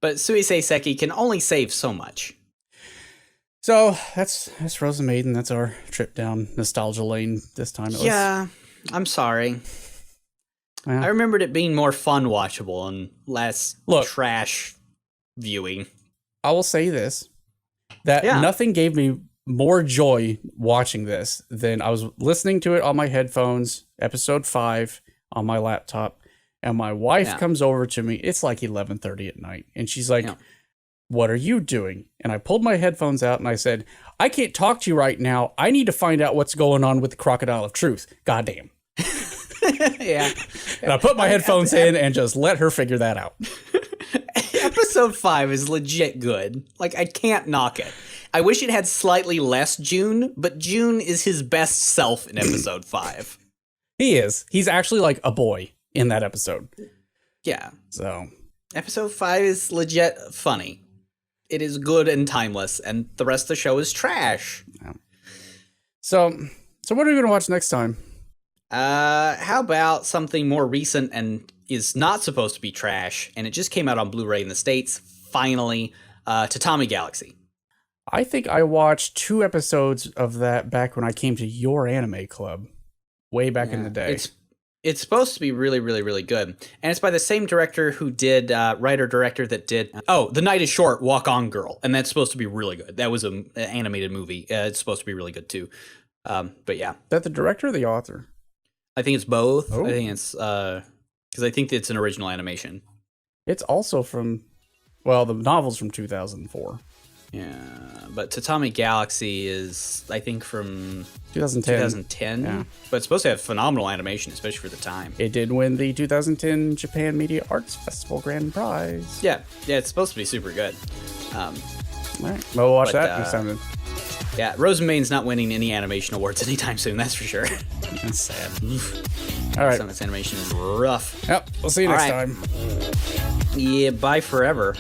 But Suisei Seki can only save so much. So, that's Rozen Maiden. That's our trip down nostalgia lane this time. I'm sorry. I remembered it being more fun watchable and less trash viewing. I will say this, that nothing gave me more joy watching this than I was listening to it on my headphones, episode 5 on my laptop, and my wife comes over to me. It's like 11:30 at night, and she's like, what are you doing? And I pulled my headphones out and I said, I can't talk to you right now. I need to find out what's going on with the Crocodile of Truth. Goddamn. Yeah. And I put my headphones in and just let her figure that out. Episode 5 is legit good. Like, I can't knock it. I wish it had slightly less June, but June is his best self in episode 5. He is. He's actually like a boy in that episode. Yeah. So, episode 5 is legit funny. It is good and timeless, and the rest of the show is trash. Yeah. So what are we going to watch next time? How about something more recent and is not supposed to be trash, and it just came out on Blu-ray in the States, finally, Tatami Galaxy. I think I watched 2 episodes of that back when I came to your anime club, way back in the day. It's supposed to be really, really, really good. And it's by the same director who did, writer-director that did, The Night is Short, Walk On Girl, and that's supposed to be really good. That was an animated movie. It's supposed to be really good, too. But yeah. Is that the director or the author? I think it's both. Oh. I think it's because I think it's an original animation. It's also from, the novel's from 2004. Yeah, but Tatami Galaxy is, I think, from 2010. Yeah. But it's supposed to have phenomenal animation, especially for the time. It did win the 2010 Japan Media Arts Festival Grand Prize. Yeah, it's supposed to be super good. All right, well, we'll watch that next time then. Yeah, Rozen Maiden's not winning any animation awards anytime soon, that's for sure. That's sad. All right. Some of its animation is rough. Yep, we'll see you next time. Yeah, bye forever.